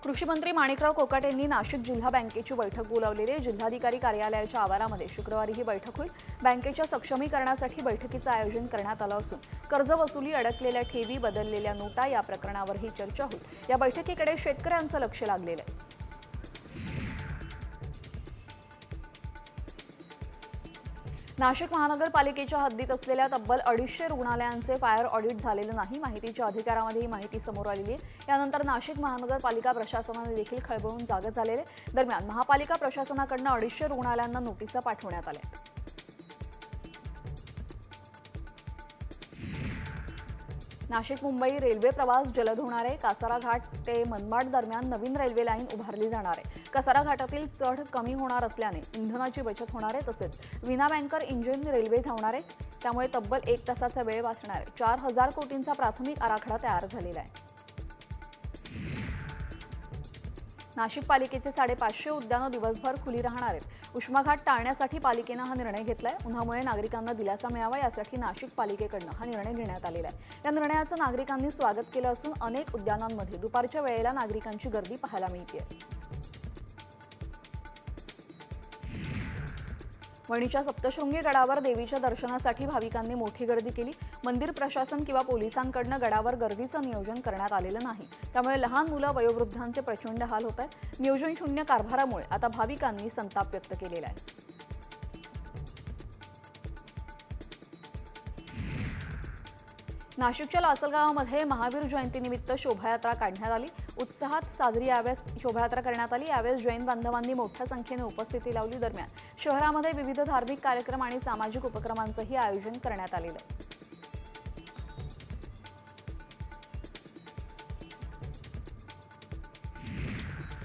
कृषी मंत्री माणिकराव कोकाटे यांनी नाशिक जिल्हा बँकेची बैठक बोलावलेली आहे। जिल्हाधिकारी कार्यालयाच्या आवारामध्ये शुक्रवारी ही बैठक होईल। बँकेच्या सक्षमीकरणासाठी बैठकीचं आयोजन करण्यात आलं असून कर्ज वसुली, अडकलेल्या ठेवी, बदललेल्या नोटा या प्रकरणावर ही चर्चा होईल। या बैठकीकडे शेतकऱ्यांचं लक्ष लागलेलं आहे। नाशिक महानगरपालिकेच्या हद्दीत असलेल्या तब्बल 250 रुग्णालयांचे फायर ऑडिट झालेलं नाही। माहितीच्या अधिकारामध्ये ही माहिती समोर आलेली आहे। यानंतर नाशिक महानगरपालिका प्रशासनाने देखील खळबळून जागे झालेले। दरम्यान महापालिका प्रशासनाकडून 250 रुग्णालयांना नोटिसा पाठवण्यात आल्या। नाशिक मुंबई रेल्वे प्रवास जलद होणार आहे। कासारा घाट ते मनमाड दरम्यान नवीन रेल्वे लाईन उभारली जाणार आहे। कासारा घाटातील चढ कमी होणार असल्याने इंधनाची बचत होणार आहे। तसेच विना बँकर इंजिन रेल्वे धावणार आहे। त्यामुळे तब्बल 1 तासाचा वेळ वाचणार आहे। 4000 कोटींचा प्राथमिक आराखडा तयार झालेला आहे। नाशिक पालिकेचे 550 उद्यानं दिवसभर खुली राहणार आहेत। उष्माघात टाळण्यासाठी पालिकेनं हा निर्णय घेतलाय। उन्हामुळे नागरिकांना दिलासा मिळावा यासाठी नाशिक पालिकेकडून हा निर्णय घेण्यात आलेला आहे। या निर्णयाचं नागरिकांनी स्वागत केलं असून अनेक उद्यानांमध्ये दुपारच्या वेळेला नागरिकांची गर्दी पाहायला मिळते। वणीच्या सप्तशृंगी गडावर देवीच्या दर्शनासाठी भाविकांनी मोठी गर्दी केली। मंदिर प्रशासन किंवा पोलिसांकडून गडावर गर्दीचं नियोजन करण्यात आलेलं नाही। त्यामुळे लहान मुलं, वयोवृद्धांचे प्रचंड हाल होत आहेत। नियोजन शून्य कारभारामुळे आता भाविकांनी संताप व्यक्त केलेला आहे। नाशिकच्या लासलगावामध्ये महावीर जयंतीनिमित्त शोभायात्रा काढण्यात आली। उत्साहात साजरी यावेळेस शोभायात्रा करण्यात आली। यावेळेस जैन बांधवांनी मोठ्या संख्येने उपस्थिती लावली। दरम्यान शहरामध्ये विविध धार्मिक कार्यक्रम आणि सामाजिक उपक्रमांचंही आयोजन करण्यात आलेलं आहे।